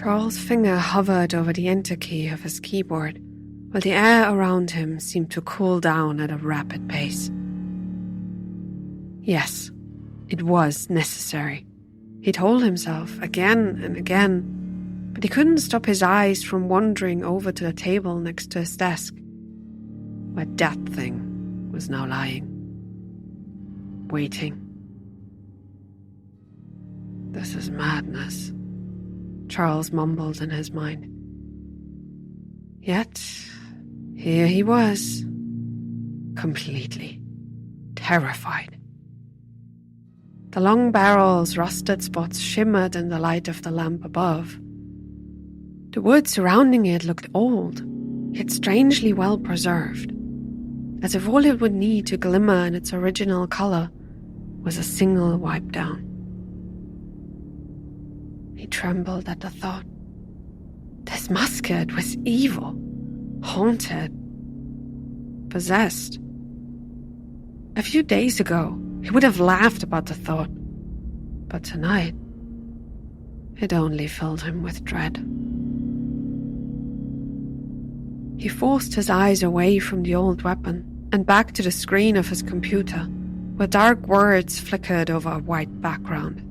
Charles' finger hovered over the enter key of his keyboard, while the air around him seemed to cool down at a rapid pace. Yes, it was necessary. He told himself again and again, but he couldn't stop his eyes from wandering over to the table next to his desk, where that thing was now lying, waiting. This is madness, Charles mumbled in his mind. Yet, here he was, completely terrified. The long barrel's rusted spots shimmered in the light of the lamp above. The wood surrounding it looked old, yet strangely well preserved, as if all it would need to glimmer in its original color was a single wipe down. He trembled at the thought. This musket was evil, haunted, possessed. A few days ago, he would have laughed about the thought, but tonight, it only filled him with dread. He forced his eyes away from the old weapon and back to the screen of his computer, where dark words flickered over a white background.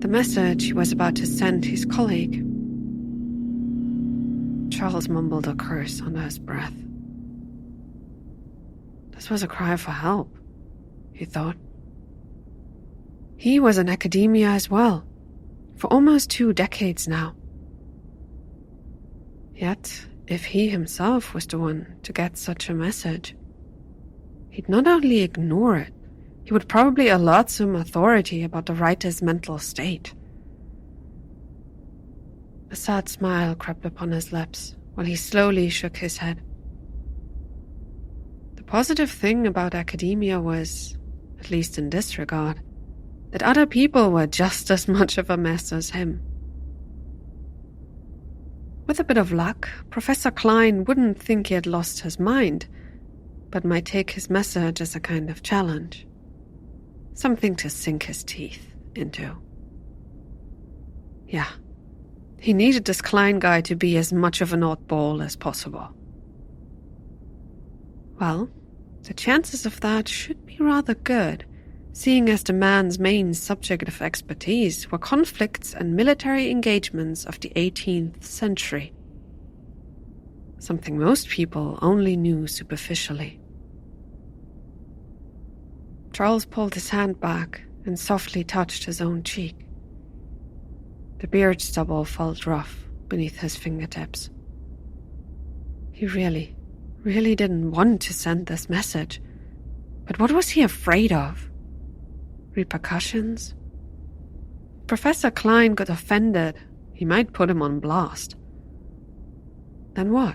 The message he was about to send his colleague. Charles mumbled a curse under his breath. This was a cry for help, he thought. He was in academia as well, for almost 2 decades now. Yet, if he himself was the one to get such a message, he'd not only ignore it, he would probably alert some authority about the writer's mental state. A sad smile crept upon his lips while he slowly shook his head. The positive thing about academia was, at least in this regard, that other people were just as much of a mess as him. With a bit of luck, Professor Klein wouldn't think he had lost his mind, but might take his message as a kind of challenge. Something to sink his teeth into. Yeah, he needed this Klein guy to be as much of an oddball as possible. Well, the chances of that should be rather good, seeing as the man's main subject of expertise were conflicts and military engagements of the 18th century. Something most people only knew superficially. Charles pulled his hand back and softly touched his own cheek. The beard stubble felt rough beneath his fingertips. He really didn't want to send this message. But what was he afraid of? Repercussions? If Professor Klein got offended, he might put him on blast. Then what?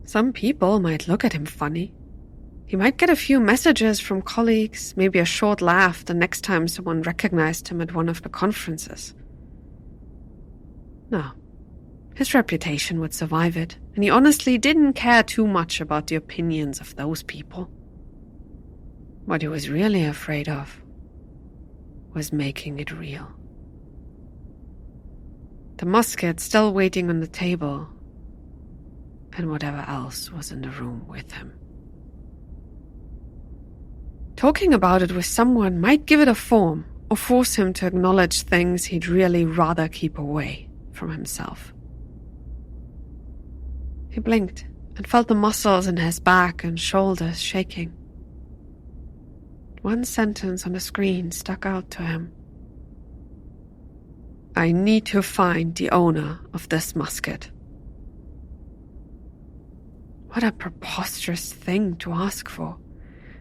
Some people might look at him funny. He might get a few messages from colleagues, maybe a short laugh the next time someone recognized him at one of the conferences. No, his reputation would survive it, and he honestly didn't care too much about the opinions of those people. What he was really afraid of was making it real. The musket still waiting on the table, and whatever else was in the room with him. Talking about it with someone might give it a form or force him to acknowledge things he'd really rather keep away from himself. He blinked and felt the muscles in his back and shoulders shaking. One sentence on the screen stuck out to him. I need to find the owner of this musket. What a preposterous thing to ask for.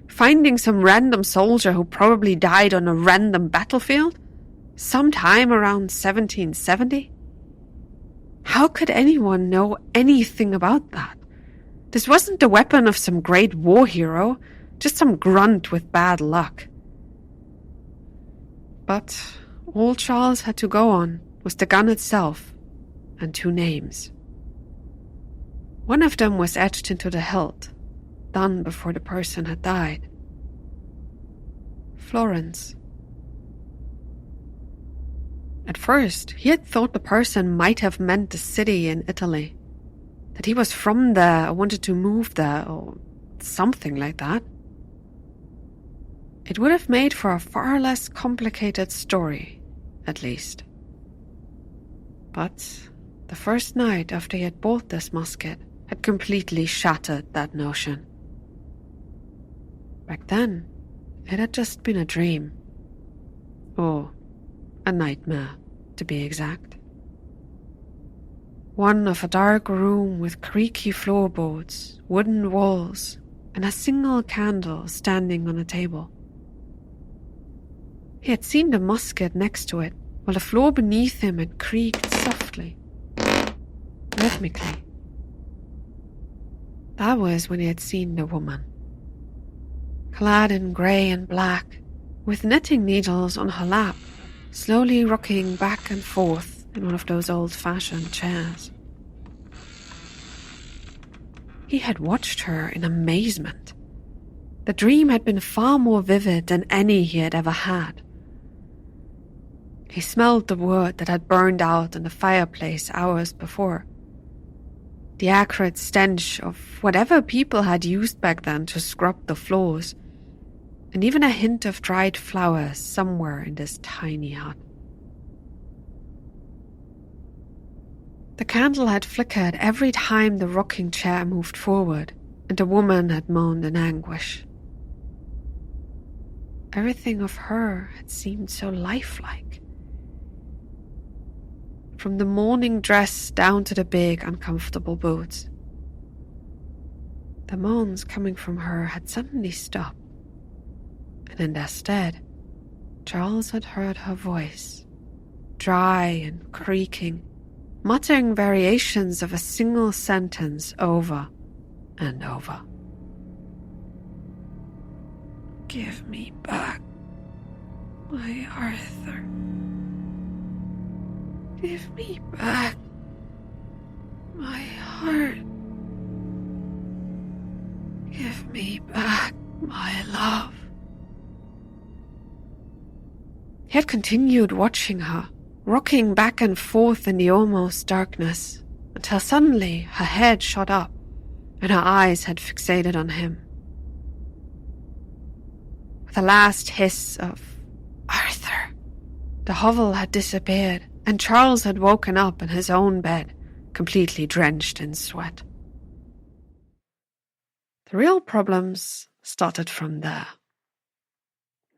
Finding some random soldier who probably died on a random battlefield sometime around 1770? How could anyone know anything about that? This wasn't the weapon of some great war hero, just some grunt with bad luck. But all Charles had to go on was the gun itself and 2 names. One of them was etched into the hilt, done before the person had died. Florence. At first, he had thought the person might have meant the city in Italy, that he was from there or wanted to move there or something like that. It would have made for a far less complicated story, at least. But the first night after he had bought this musket had completely shattered that notion. Back then, it had just been a dream. Or a nightmare, to be exact. One of a dark room with creaky floorboards, wooden walls, and a single candle standing on a table. He had seen the musket next to it, while the floor beneath him had creaked softly, rhythmically. That was when he had seen the woman. Clad in grey and black, with knitting needles on her lap, slowly rocking back and forth in one of those old-fashioned chairs. He had watched her in amazement. The dream had been far more vivid than any he had ever had. He smelled the wood that had burned out in the fireplace hours before. The acrid stench of whatever people had used back then to scrub the floors, and even a hint of dried flowers somewhere in this tiny hut. The candle had flickered every time the rocking chair moved forward, and the woman had moaned in anguish. Everything of her had seemed so lifelike. From the morning dress down to the big, uncomfortable boots. The moans coming from her had suddenly stopped, and in their stead, Charles had heard her voice, dry and creaking, muttering variations of a single sentence over and over. "Give me back my Arthur. Give me back my heart. Give me back my love." He had continued watching her, rocking back and forth in the almost darkness, until suddenly her head shot up and her eyes had fixated on him. With a last hiss of "Arthur," the hovel had disappeared, and Charles had woken up in his own bed, completely drenched in sweat. The real problems started from there.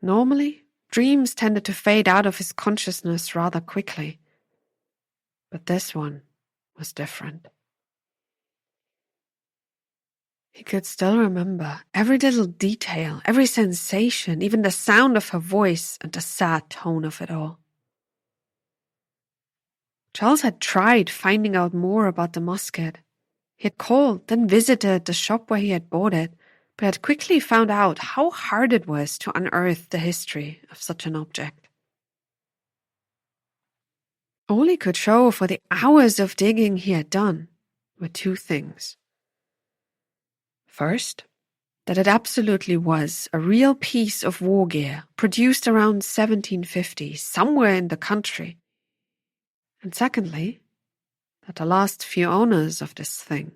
Normally, dreams tended to fade out of his consciousness rather quickly. But this one was different. He could still remember every little detail, every sensation, even the sound of her voice and the sad tone of it all. Charles had tried finding out more about the musket. He had called, then visited the shop where he had bought it, but had quickly found out how hard it was to unearth the history of such an object. All he could show for the hours of digging he had done were two things. First, that it absolutely was a real piece of war gear produced around 1750 somewhere in the country. And secondly, that the last few owners of this thing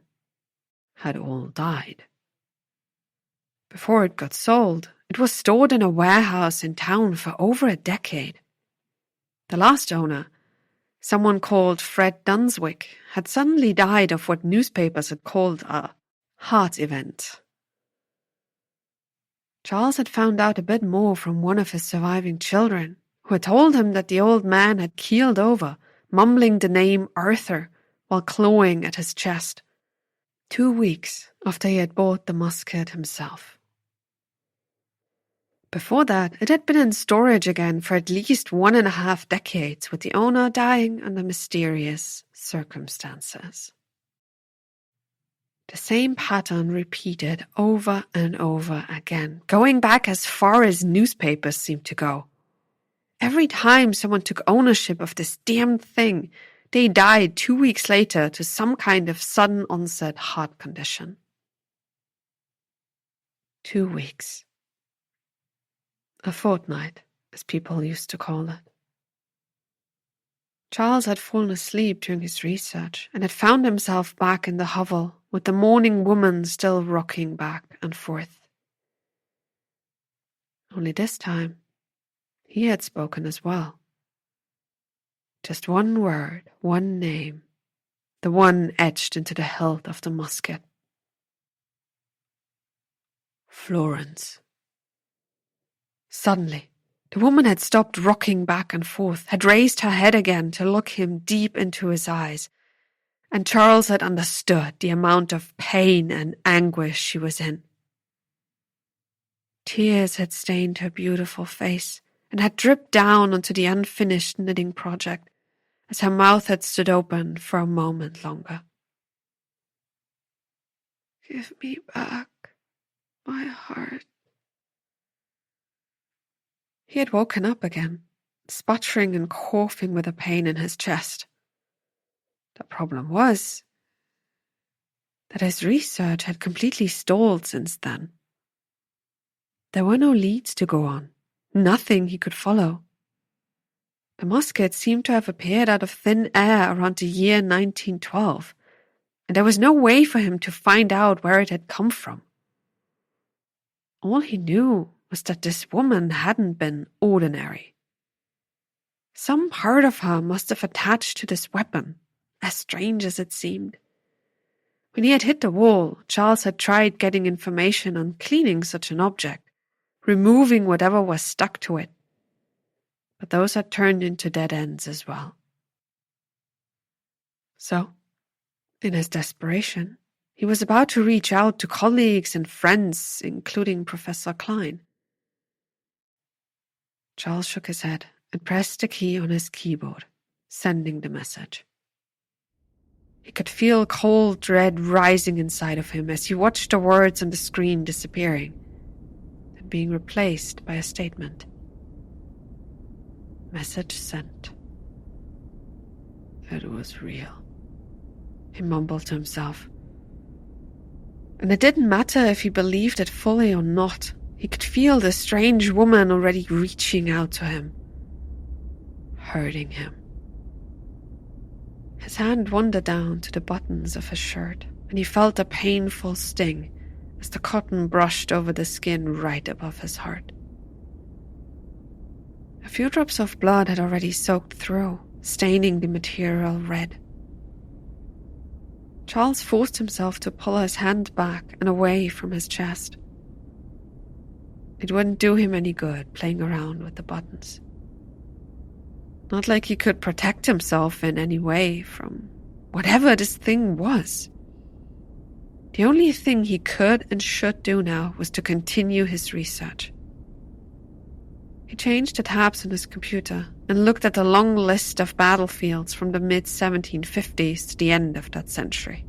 had all died. Before it got sold, it was stored in a warehouse in town for over a decade. The last owner, someone called Fred Dunswick, had suddenly died of what newspapers had called a heart event. Charles had found out a bit more from one of his surviving children, who had told him that the old man had keeled over, mumbling the name Arthur while clawing at his chest, 2 weeks after he had bought the musket himself. Before that, it had been in storage again for at least 1.5 decades, with the owner dying under mysterious circumstances. The same pattern repeated over and over again, going back as far as newspapers seemed to go. Every time someone took ownership of this damned thing, they died 2 weeks later to some kind of sudden onset heart condition. 2 weeks. A fortnight, as people used to call it. Charles had fallen asleep during his research and had found himself back in the hovel with the mourning woman still rocking back and forth. Only this time, he had spoken as well. Just one word, one name, the one etched into the hilt of the musket. Florence. Suddenly, the woman had stopped rocking back and forth, had raised her head again to look him deep into his eyes, and Charles had understood the amount of pain and anguish she was in. Tears had stained her beautiful face and had dripped down onto the unfinished knitting project as her mouth had stood open for a moment longer. Give me back my heart. He had woken up again, sputtering and coughing with a pain in his chest. The problem was that his research had completely stalled since then. There were no leads to go on, nothing he could follow. The musket seemed to have appeared out of thin air around the year 1912, and there was no way for him to find out where it had come from. All he knew was that this woman hadn't been ordinary. Some part of her must have attached to this weapon, as strange as it seemed. When he had hit the wall, Charles had tried getting information on cleaning such an object, removing whatever was stuck to it. But those had turned into dead ends as well. So, in his desperation, he was about to reach out to colleagues and friends, including Professor Klein. Charles shook his head and pressed the key on his keyboard, sending the message. He could feel cold dread rising inside of him as he watched the words on the screen disappearing and being replaced by a statement. Message sent. It was real, he mumbled to himself. And it didn't matter if he believed it fully or not. He could feel the strange woman already reaching out to him, hurting him. His hand wandered down to the buttons of his shirt, and he felt a painful sting as the cotton brushed over the skin right above his heart. A few drops of blood had already soaked through, staining the material red. Charles forced himself to pull his hand back and away from his chest. It wouldn't do him any good playing around with the buttons. Not like he could protect himself in any way from whatever this thing was. The only thing he could and should do now was to continue his research. He changed the tabs on his computer and looked at the long list of battlefields from the mid-1750s to the end of that century.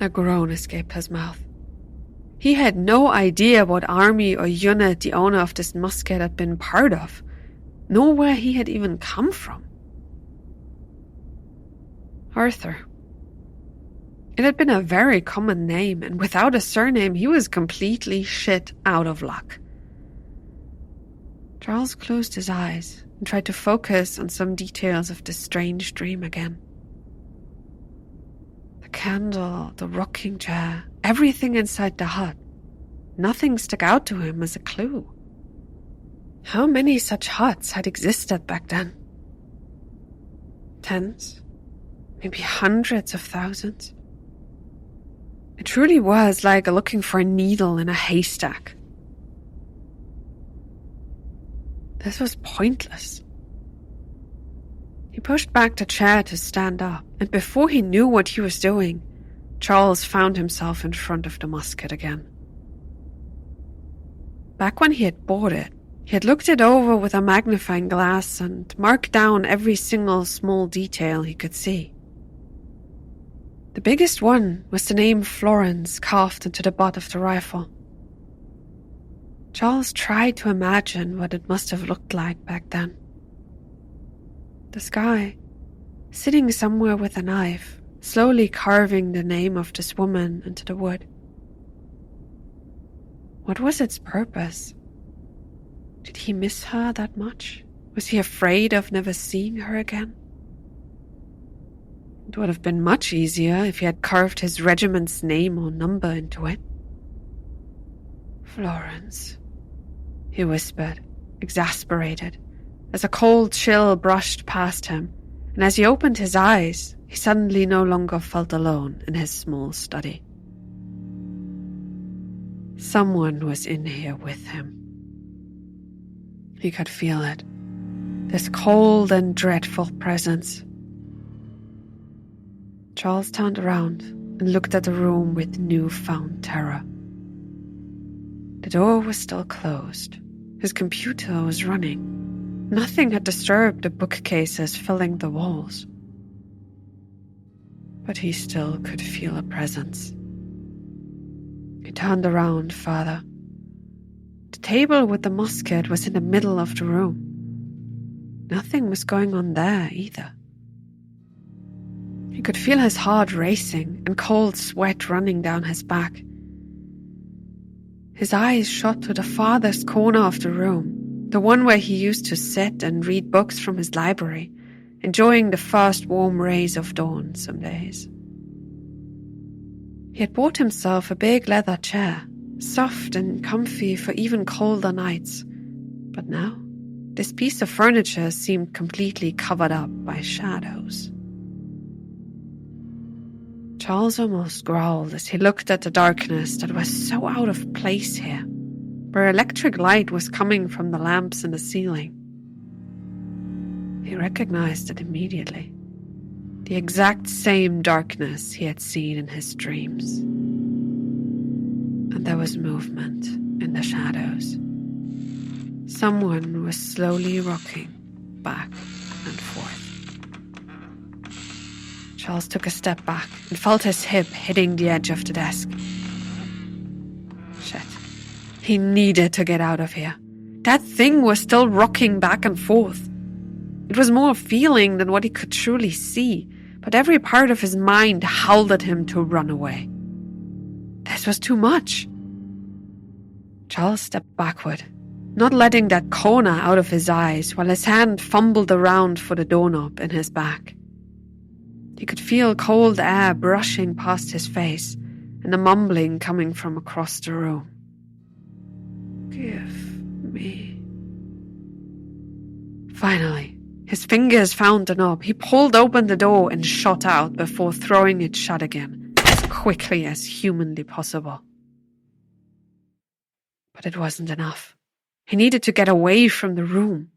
A groan escaped his mouth. He had no idea what army or unit the owner of this musket had been part of, nor where he had even come from. Arthur. It had been a very common name, and without a surname he was completely shit out of luck. Charles closed his eyes and tried to focus on some details of this strange dream again. The candle, the rocking chair, everything inside the hut. Nothing stuck out to him as a clue. How many such huts had existed back then? Tens? Maybe hundreds of thousands? It truly was like looking for a needle in a haystack. This was pointless. He pushed back the chair to stand up, and before he knew what he was doing, Charles found himself in front of the musket again. Back when he had bought it, he had looked it over with a magnifying glass and marked down every single small detail he could see. The biggest one was the name Florence carved into the butt of the rifle. Charles tried to imagine what it must have looked like back then. The sky, sitting somewhere with a knife, slowly carving the name of this woman into the wood. What was its purpose? Did he miss her that much? Was he afraid of never seeing her again? It would have been much easier if he had carved his regiment's name or number into it. Florence, he whispered, exasperated, as a cold chill brushed past him, and as he opened his eyes, he suddenly no longer felt alone in his small study. Someone was in here with him. He could feel it, this cold and dreadful presence. Charles turned around and looked at the room with newfound terror. The door was still closed. His computer was running. Nothing had disturbed the bookcases filling the walls. But he still could feel a presence. He turned around further. The table with the musket was in the middle of the room. Nothing was going on there either. He could feel his heart racing and cold sweat running down his back. His eyes shot to the farthest corner of the room, the one where he used to sit and read books from his library, enjoying the first warm rays of dawn some days. He had bought himself a big leather chair, soft and comfy for even colder nights, but now this piece of furniture seemed completely covered up by shadows. Charles almost growled as he looked at the darkness that was so out of place here, where electric light was coming from the lamps in the ceiling. He recognized it immediately. The exact same darkness he had seen in his dreams. And there was movement in the shadows. Someone was slowly rocking back and forth. Charles took a step back and felt his hip hitting the edge of the desk. Shit. He needed to get out of here. That thing was still rocking back and forth. It was more a feeling than what he could truly see, but every part of his mind howled at him to run away. This was too much. Charles stepped backward, not letting that corner out of his eyes while his hand fumbled around for the doorknob in his back. He could feel cold air brushing past his face and the mumbling coming from across the room. Give me. Finally, his fingers found the knob. He pulled open the door and shot out before throwing it shut again, as quickly as humanly possible. But it wasn't enough. He needed to get away from the room.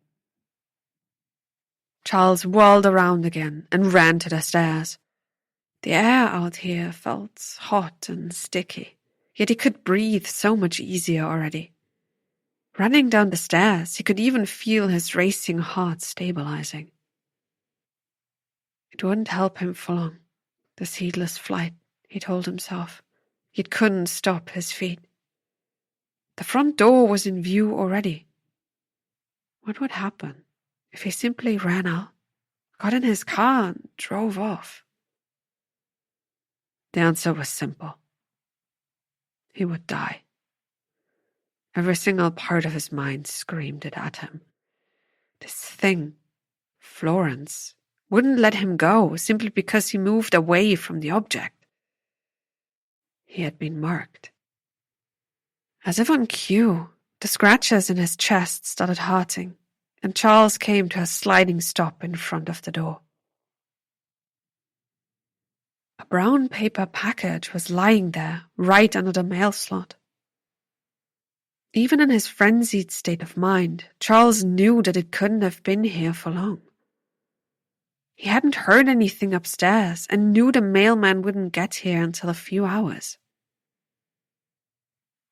Charles whirled around again and ran to the stairs. The air out here felt hot and sticky, yet he could breathe so much easier already. Running down the stairs, he could even feel his racing heart stabilizing. It wouldn't help him for long, this heedless flight, he told himself. It couldn't stop his feet. The front door was in view already. What would happen if he simply ran out, got in his car and drove off? The answer was simple. He would die. Every single part of his mind screamed it at him. This thing, Florence, wouldn't let him go simply because he moved away from the object. He had been marked. As if on cue, the scratches in his chest started hurting, and Charles came to a sliding stop in front of the door. A brown paper package was lying there, right under the mail slot. Even in his frenzied state of mind, Charles knew that it couldn't have been here for long. He hadn't heard anything upstairs and knew the mailman wouldn't get here until a few hours.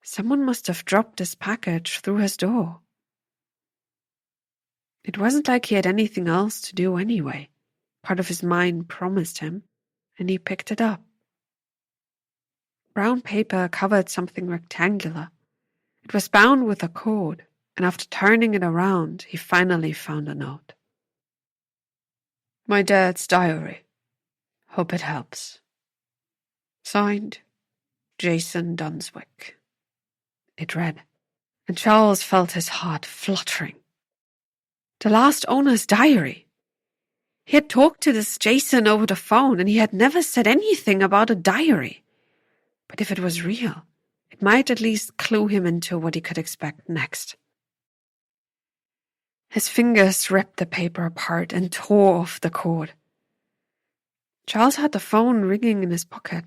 Someone must have dropped this package through his door. It wasn't like he had anything else to do anyway. Part of his mind promised him, and he picked it up. Brown paper covered something rectangular. It was bound with a cord, and after turning it around, he finally found a note. My dad's diary. Hope it helps. Signed, Jason Dunswick. It read, and Charles felt his heart fluttering. The last owner's diary. He had talked to this Jason over the phone, and he had never said anything about a diary. But if it was real, it might at least clue him into what he could expect next. His fingers ripped the paper apart and tore off the cord. Charles had the phone ringing in his pocket,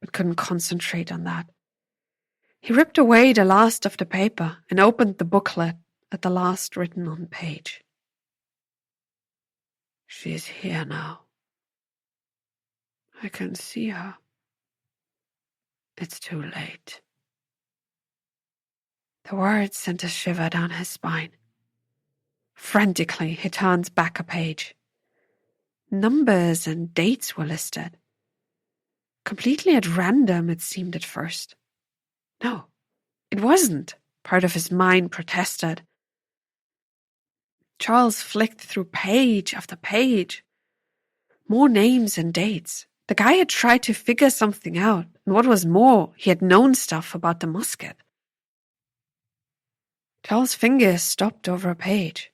but couldn't concentrate on that. He ripped away the last of the paper and opened the booklet at the last written on page. She's here now. I can see her. It's too late. The words sent a shiver down his spine. Frantically, he turned back a page. Numbers and dates were listed. Completely at random, it seemed at first. No, it wasn't, part of his mind protested. Charles flicked through page after page. More names and dates. The guy had tried to figure something out, and what was more, he had known stuff about the musket. Charles' fingers stopped over a page.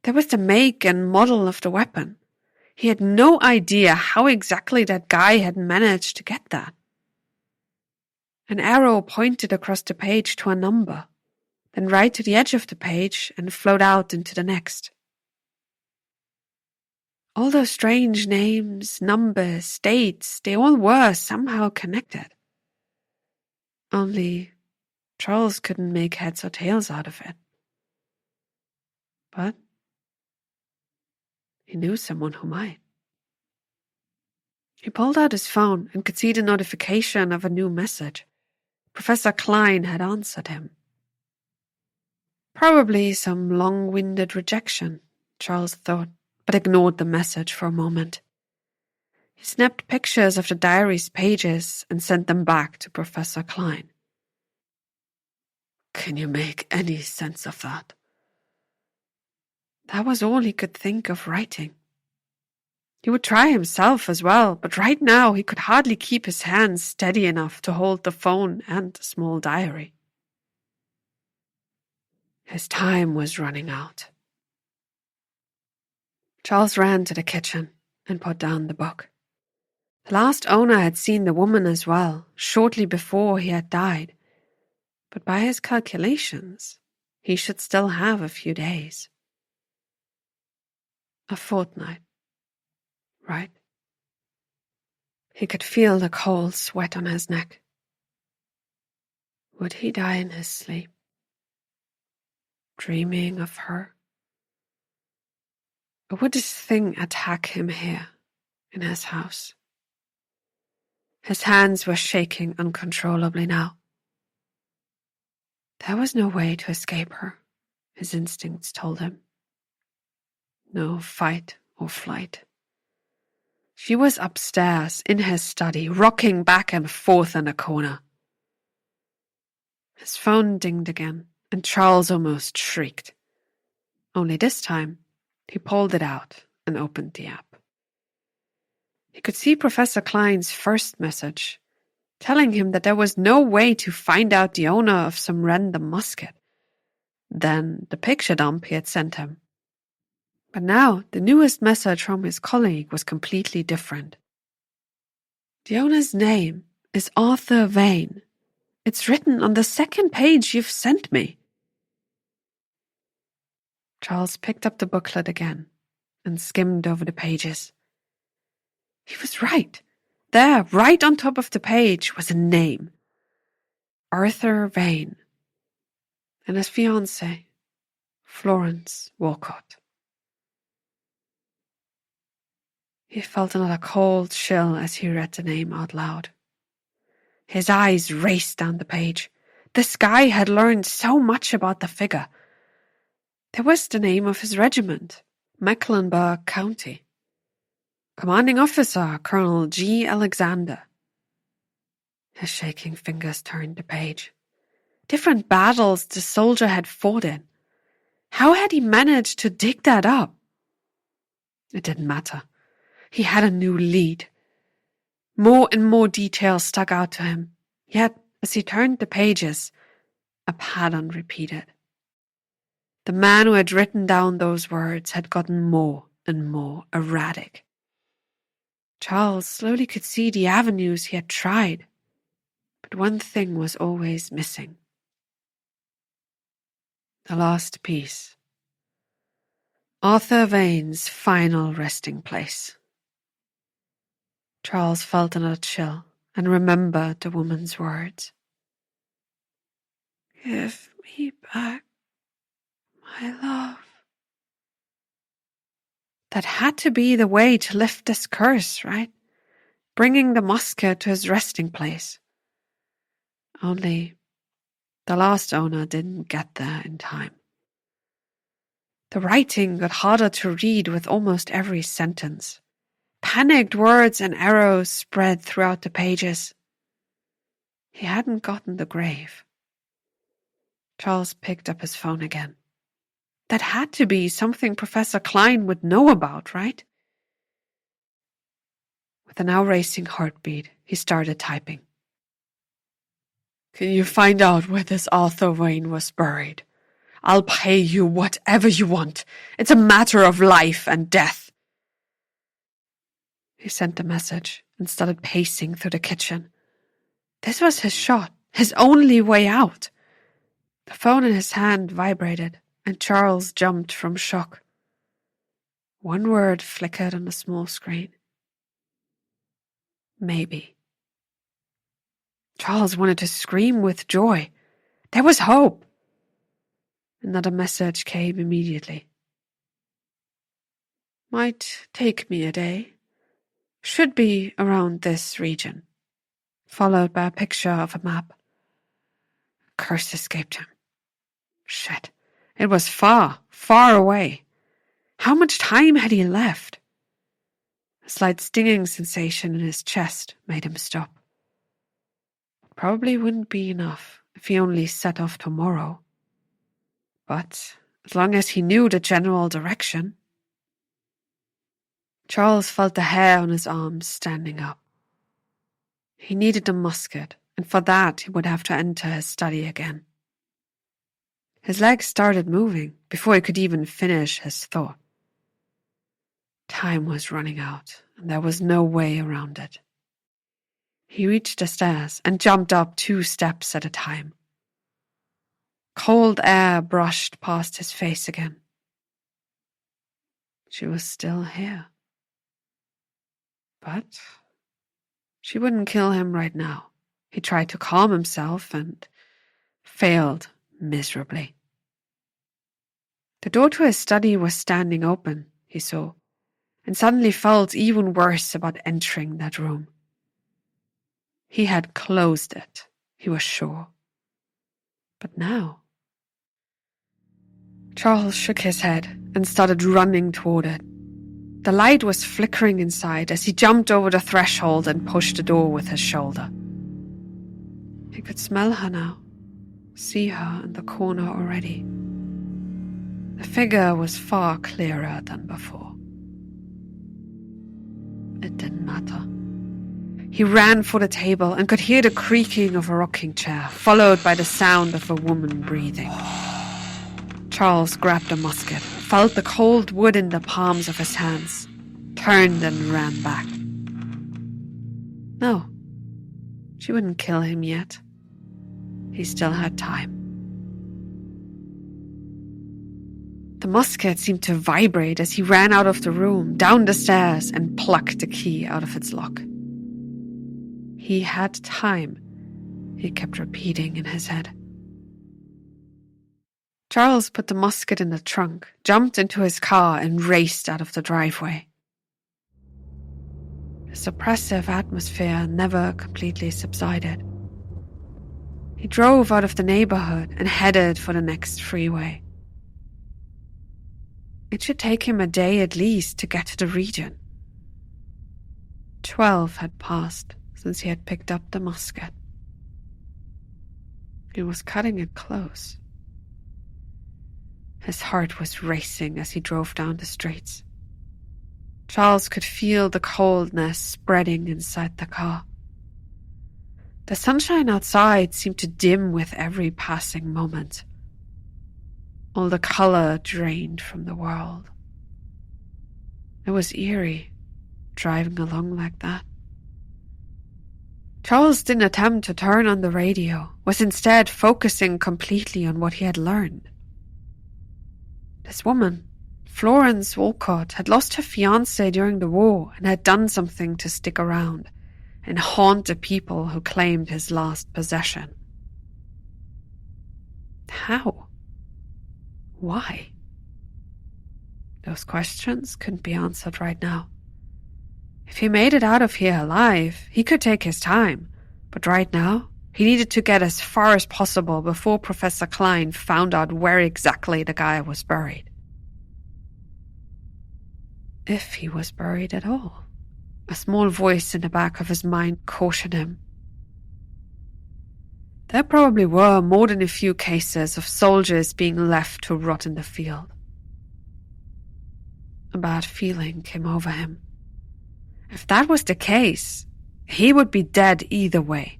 There was the make and model of the weapon. He had no idea how exactly that guy had managed to get that. An arrow pointed across the page to a number, then right to the edge of the page and flowed out into the next. All those strange names, numbers, dates, they all were somehow connected. Only Charles couldn't make heads or tails out of it. But he knew someone who might. He pulled out his phone and could see the notification of a new message. Professor Klein had answered him. Probably some long-winded rejection, Charles thought, but ignored the message for a moment. He snapped pictures of the diary's pages and sent them back to Professor Klein. Can you make any sense of that? That was all he could think of writing. He would try himself as well, but right now he could hardly keep his hands steady enough to hold the phone and the small diary. His time was running out. Charles ran to the kitchen and put down the book. The last owner had seen the woman as well, shortly before he had died. But by his calculations, he should still have a few days. A fortnight, right? He could feel the cold sweat on his neck. Would he die in his sleep, dreaming of her? Or would this thing attack him here, in his house? His hands were shaking uncontrollably now. There was no way to escape her, his instincts told him. No fight or flight. She was upstairs in his study, rocking back and forth in a corner. His phone dinged again, and Charles almost shrieked. Only this time, he pulled it out and opened the app. He could see Professor Klein's first message, telling him that there was no way to find out the owner of some random musket. Then the picture dump he had sent him. But now the newest message from his colleague was completely different. The owner's name is Arthur Vane. It's written on the second page you've sent me. Charles picked up the booklet again and skimmed over the pages. He was right. There, right on top of the page, was a name. Arthur Vane. And his fiancée, Florence Walcott. He felt another cold chill as he read the name out loud. His eyes raced down the page. This guy had learned so much about the figure. There was the name of his regiment, Mecklenburg County. Commanding officer, Colonel G. Alexander. His shaking fingers turned the page. Different battles the soldier had fought in. How had he managed to dig that up? It didn't matter. He had a new lead. More and more details stuck out to him. Yet, as he turned the pages, a pattern repeated. The man who had written down those words had gotten more and more erratic. Charles slowly could see the avenues he had tried, but one thing was always missing. The last piece. Arthur Vane's final resting place. Charles felt another chill and remembered the woman's words. "Give me back my love." That had to be the way to lift this curse, right? Bringing the musket to his resting place. Only the last owner didn't get there in time. The writing got harder to read with almost every sentence. Panicked words and arrows spread throughout the pages. He hadn't gotten the grave. Charles picked up his phone again. That had to be something Professor Klein would know about, right? With a now racing heartbeat, he started typing. "Can you find out where this Arthur Vane was buried? I'll pay you whatever you want. It's a matter of life and death." He sent the message and started pacing through the kitchen. This was his shot, his only way out. The phone in his hand vibrated, and Charles jumped from shock. One word flickered on the small screen. Maybe. Charles wanted to scream with joy. There was hope. Another message came immediately. "Might take me a day. Should be around this region." Followed by a picture of a map. A curse escaped him. Shit. It was far, far away. How much time had he left? A slight stinging sensation in his chest made him stop. Probably wouldn't be enough if he only set off tomorrow. But as long as he knew the general direction. Charles felt the hair on his arms standing up. He needed the musket, and for that he would have to enter his study again. His legs started moving before he could even finish his thought. Time was running out, and there was no way around it. He reached the stairs and jumped up 2 steps at a time. Cold air brushed past his face again. She was still here. But she wouldn't kill him right now. He tried to calm himself and failed miserably. The door to his study was standing open, he saw, and suddenly felt even worse about entering that room. He had closed it, he was sure. But now... Charles shook his head and started running toward it. The light was flickering inside as he jumped over the threshold and pushed the door with his shoulder. He could smell her now, see her in the corner already. The figure was far clearer than before. It didn't matter. He ran for the table and could hear the creaking of a rocking chair, followed by the sound of a woman breathing. Charles grabbed a musket, felt the cold wood in the palms of his hands, turned and ran back. No, she wouldn't kill him yet. He still had time. The musket seemed to vibrate as he ran out of the room, down the stairs, and plucked the key out of its lock. He had time, he kept repeating in his head. Charles put the musket in the trunk, jumped into his car, and raced out of the driveway. The oppressive atmosphere never completely subsided. He drove out of the neighborhood and headed for the next freeway. It should take him a day at least to get to the region. 12 had passed since he had picked up the musket. He was cutting it close. His heart was racing as he drove down the streets. Charles could feel the coldness spreading inside the car. The sunshine outside seemed to dim with every passing moment. all the color drained from the world. It was eerie, driving along like that. Charles didn't attempt to turn on the radio, was instead focusing completely on what he had learned. This woman, Florence Walcott, had lost her fiancé during the war and had done something to stick around and haunt the people who claimed his last possession. How? Why? Those questions couldn't be answered right now. If he made it out of here alive, he could take his time, but right now, he needed to get as far as possible before Professor Klein found out where exactly the guy was buried. If he was buried at all. A small voice in the back of his mind cautioned him. There probably were more than a few cases of soldiers being left to rot in the field. A bad feeling came over him. If that was the case, he would be dead either way.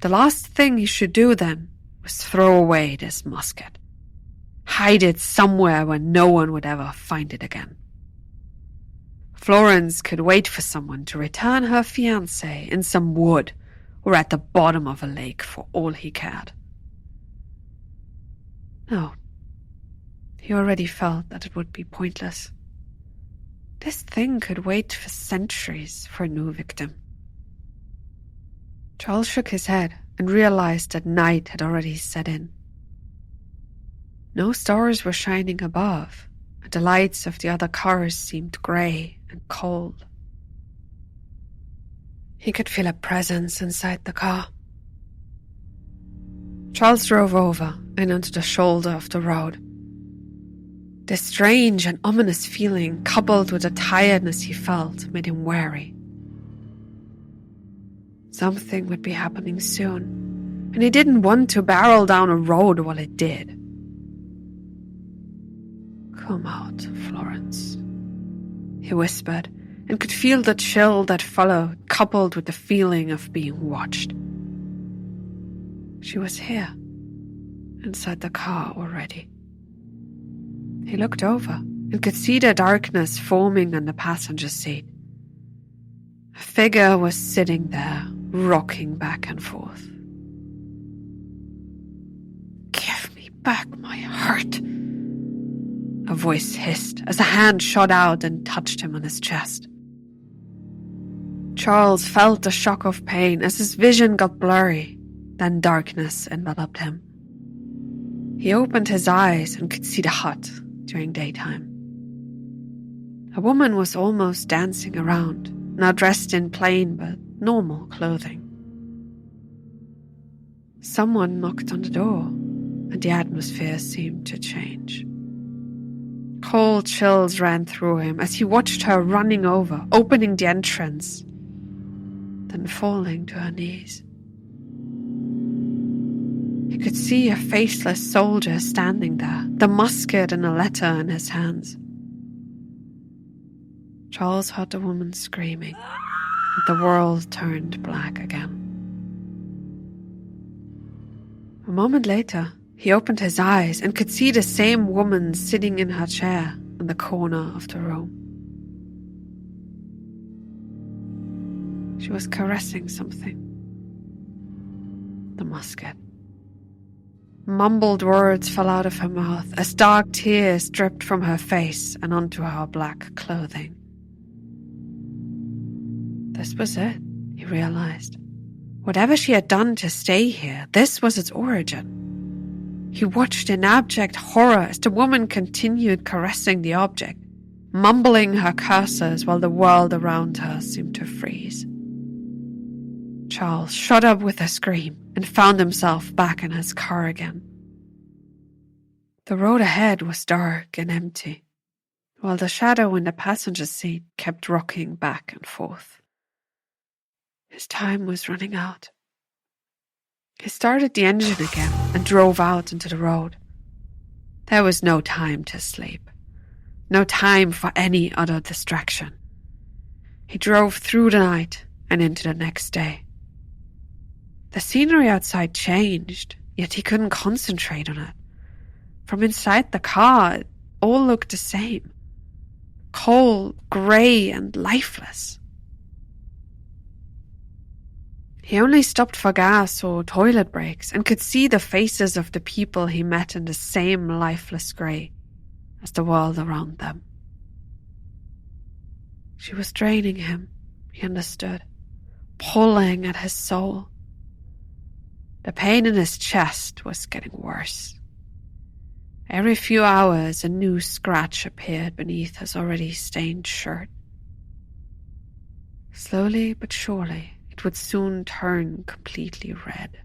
The last thing he should do then was throw away this musket. Hide it somewhere where no one would ever find it again. Florence could wait for someone to return her fiancé in some wood or at the bottom of a lake for all he cared. No, he already felt that it would be pointless. This thing could wait for centuries for a new victim. Charles shook his head and realized that night had already set in. No stars were shining above, and the lights of the other cars seemed grey and cold. He could feel a presence inside the car. Charles drove over and onto the shoulder of the road. This strange and ominous feeling, coupled with the tiredness he felt, made him wary. Something would be happening soon, and he didn't want to barrel down a road while it did. "Come out, Florence," he whispered, and could feel the chill that followed, coupled with the feeling of being watched. She was here, inside the car already. He looked over and could see the darkness forming on the passenger seat. A figure was sitting there, rocking back and forth. "Give me back my heart," a voice hissed as a hand shot out and touched him on his chest. Charles felt a shock of pain as his vision got blurry, then darkness enveloped him. He opened his eyes and could see the hut during daytime. A woman was almost dancing around, now dressed in plain but normal clothing. Someone knocked on the door, and the atmosphere seemed to change. Cold chills ran through him as he watched her running over, opening the entrance, then falling to her knees. He could see a faceless soldier standing there, the musket and a letter in his hands. Charles heard the woman screaming, and the world turned black again. A moment later, he opened his eyes and could see the same woman sitting in her chair in the corner of the room. She was caressing something. The musket. Mumbled words fell out of her mouth as dark tears dripped from her face and onto her black clothing. This was it, he realized. Whatever she had done to stay here, this was its origin. He watched in abject horror as the woman continued caressing the object, mumbling her curses while the world around her seemed to freeze. Charles shot up with a scream and found himself back in his car again. The road ahead was dark and empty, while the shadow in the passenger seat kept rocking back and forth. His time was running out. He started the engine again and drove out into the road. There was no time to sleep, no time for any other distraction. He drove through the night and into the next day. The scenery outside changed, yet he couldn't concentrate on it. From inside the car, it all looked the same. Cold, grey and lifeless. He only stopped for gas or toilet breaks and could see the faces of the people he met in the same lifeless grey as the world around them. She was draining him, he understood, pulling at his soul. The pain in his chest was getting worse. Every few hours a new scratch appeared beneath his already stained shirt. Slowly but surely, it would soon turn completely red.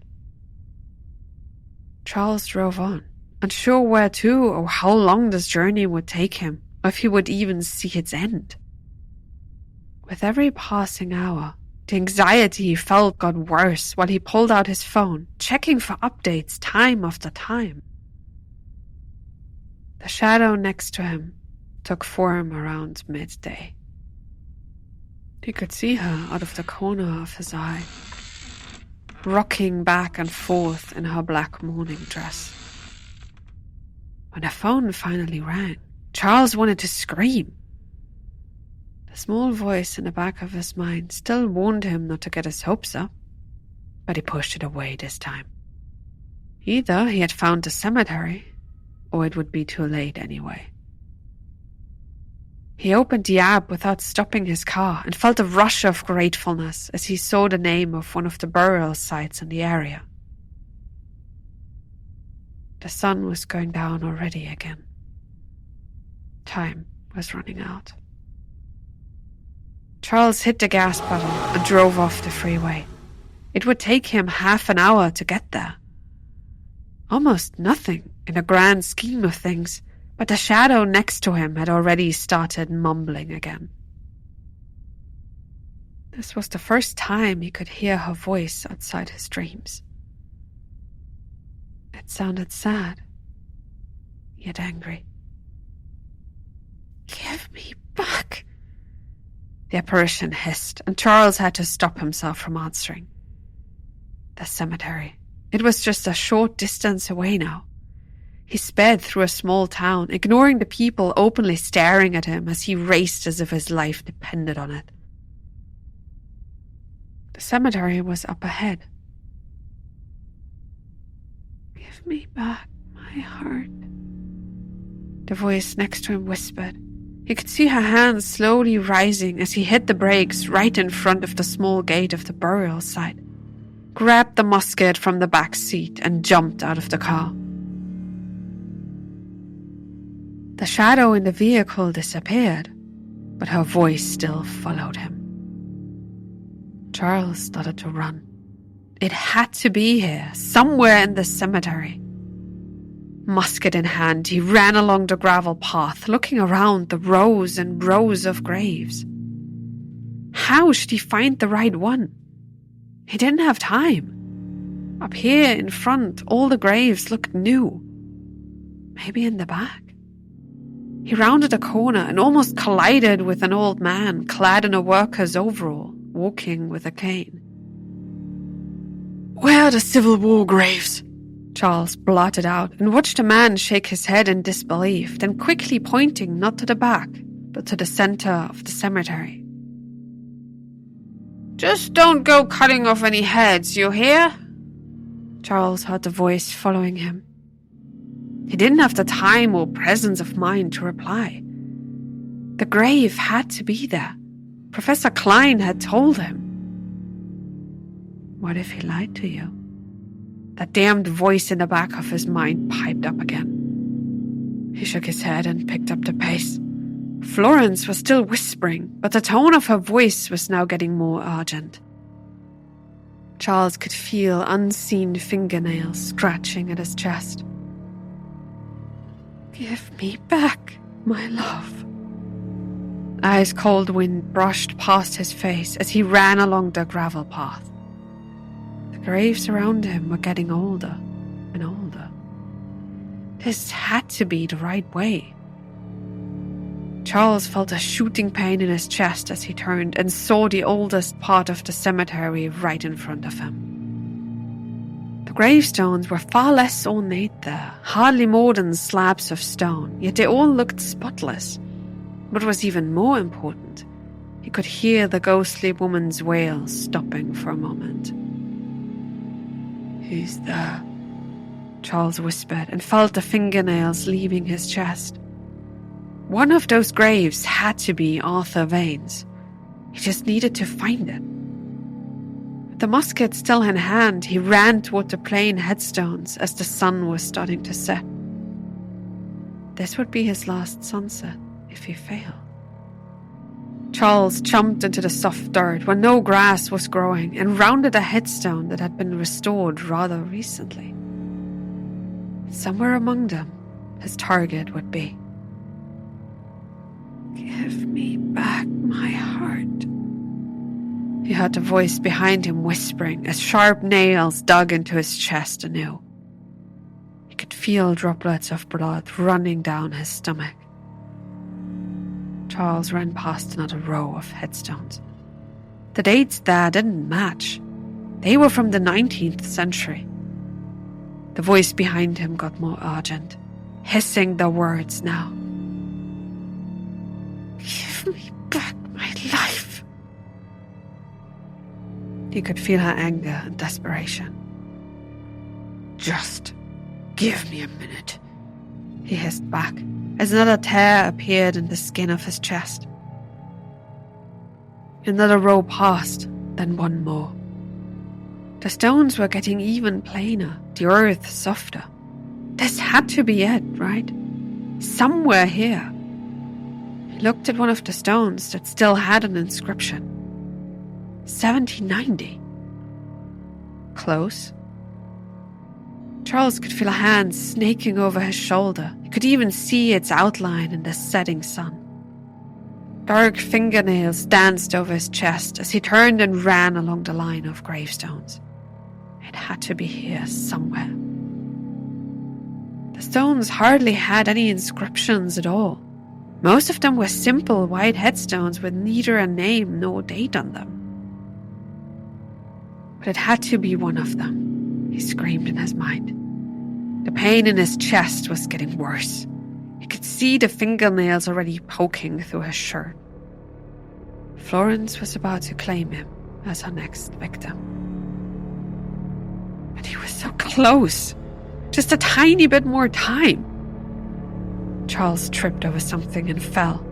Charles drove on, unsure where to or how long this journey would take him, or if he would even see its end. With every passing hour, the anxiety he felt got worse while he pulled out his phone, checking for updates time after time. The shadow next to him took form around midday. He could see her out of the corner of his eye, rocking back and forth in her black morning dress. When the phone finally rang, Charles wanted to scream. The small voice in the back of his mind still warned him not to get his hopes up, but he pushed it away this time. Either he had found the cemetery, or it would be too late anyway. He opened the app without stopping his car and felt a rush of gratefulness as he saw the name of one of the burial sites in the area. The sun was going down already again. Time was running out. Charles hit the gas pedal and drove off the freeway. It would take him half an hour to get there. Almost nothing in the grand scheme of things, but the shadow next to him had already started mumbling again. This was the first time he could hear her voice outside his dreams. It sounded sad, yet angry. "Give me back," the apparition hissed, and Charles had to stop himself from answering. The cemetery. It was just a short distance away now. He sped through a small town, ignoring the people openly staring at him as he raced as if his life depended on it. The cemetery was up ahead. "Give me back my heart," the voice next to him whispered. He could see her hands slowly rising as he hit the brakes right in front of the small gate of the burial site, grabbed the musket from the back seat and jumped out of the car. The shadow in the vehicle disappeared, but her voice still followed him. Charles started to run. It had to be here, somewhere in the cemetery. Musket in hand, he ran along the gravel path, looking around the rows and rows of graves. How should he find the right one? He didn't have time. Up here in front, all the graves looked new. Maybe in the back? He rounded a corner and almost collided with an old man clad in a worker's overall, walking with a cane. "Where are the Civil War graves?" Charles blurted out and watched a man shake his head in disbelief, then quickly pointing not to the back, but to the center of the cemetery. "Just don't go cutting off any heads, you hear?" Charles heard the voice following him. He didn't have the time or presence of mind to reply. The grave had to be there. Professor Klein had told him. What if he lied to you? That damned voice in the back of his mind piped up again. He shook his head and picked up the pace. Florence was still whispering, but the tone of her voice was now getting more urgent. Charles could feel unseen fingernails scratching at his chest. "Give me back, my love." Ice cold wind brushed past his face as he ran along the gravel path. The graves around him were getting older and older. This had to be the right way. Charles felt a shooting pain in his chest as he turned and saw the oldest part of the cemetery right in front of him. The gravestones were far less ornate there, hardly more than slabs of stone, yet they all looked spotless. What was even more important, he could hear the ghostly woman's wail stopping for a moment. "Who's there?" Charles whispered and felt the fingernails leaving his chest. One of those graves had to be Arthur Vane's. He just needed to find it. With the musket still in hand, he ran toward the plain headstones as the sun was starting to set. This would be his last sunset if he failed. Charles jumped into the soft dirt where no grass was growing and rounded a headstone that had been restored rather recently. Somewhere among them, his target would be. "Give me back my heart," he heard a voice behind him whispering as sharp nails dug into his chest anew. He could feel droplets of blood running down his stomach. Charles ran past another row of headstones. The dates there didn't match. They were from the 19th century. The voice behind him got more urgent, hissing the words now. "Give me back my life." He could feel her anger and desperation. "Just give me a minute," he hissed back, as another tear appeared in the skin of his chest. Another row passed, then one more. The stones were getting even plainer, the earth softer. This had to be it, right? Somewhere here. He looked at one of the stones that still had an inscription. 1790. Close. Charles could feel a hand snaking over his shoulder. He could even see its outline in the setting sun. Dark fingernails danced over his chest as he turned and ran along the line of gravestones. It had to be here somewhere. The stones hardly had any inscriptions at all. Most of them were simple white headstones with neither a name nor date on them. But it had to be one of them, he screamed in his mind. The pain in his chest was getting worse. He could see the fingernails already poking through his shirt. Florence was about to claim him as her next victim. But he was so close. Just a tiny bit more time. Charles tripped over something and fell.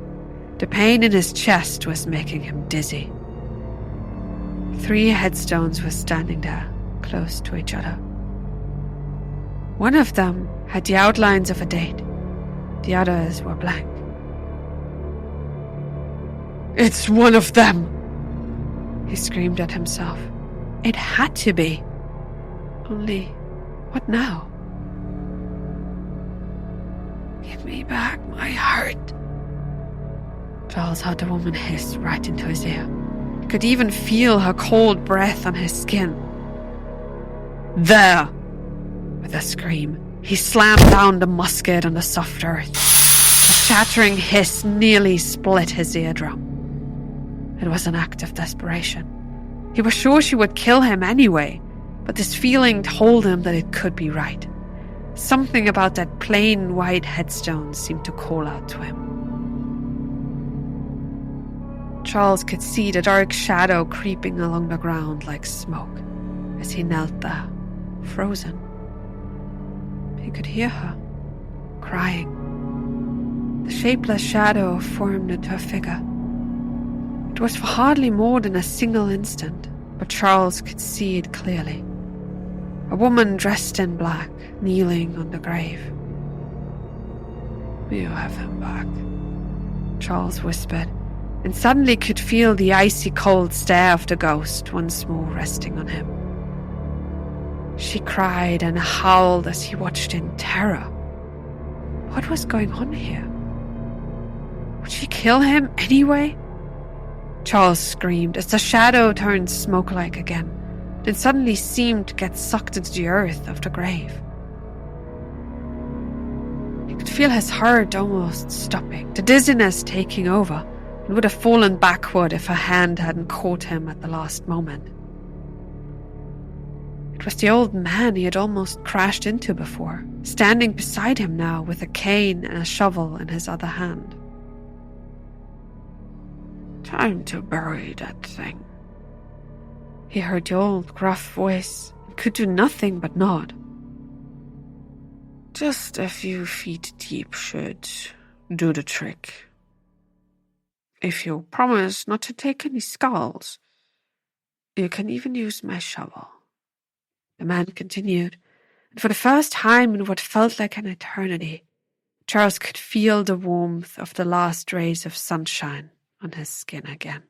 The pain in his chest was making him dizzy. 3 headstones were standing there, close to each other. One of them had the outlines of a date. The others were blank. "It's one of them!" he screamed at himself. It had to be. Only, what now? "Give me back my heart," Charles heard the woman hiss right into his ear. He could even feel her cold breath on his skin. "There!" With a scream, he slammed down the musket on the soft earth. The shattering hiss nearly split his eardrum. It was an act of desperation. He was sure she would kill him anyway, but this feeling told him that it could be right. Something about that plain white headstone seemed to call out to him. Charles could see the dark shadow creeping along the ground like smoke as he knelt there, frozen. He could hear her, crying. The shapeless shadow formed into a figure. It was for hardly more than a single instant, but Charles could see it clearly. A woman dressed in black, kneeling on the grave. "You have him back," Charles whispered, and suddenly could feel the icy cold stare of the ghost once more resting on him. She cried and howled as he watched in terror. What was going on here? Would she kill him anyway? Charles screamed as the shadow turned smoke-like again, then suddenly seemed to get sucked into the earth of the grave. He could feel his heart almost stopping, the dizziness taking over, and would have fallen backward if her hand hadn't caught him at the last moment. It was the old man he had almost crashed into before, standing beside him now with a cane and a shovel in his other hand. "Time to bury that thing." He heard the old gruff voice and could do nothing but nod. "Just a few feet deep should do the trick. If you promise not to take any skulls, you can even use my shovel." The man continued, and for the first time in what felt like an eternity, Charles could feel the warmth of the last rays of sunshine on his skin again.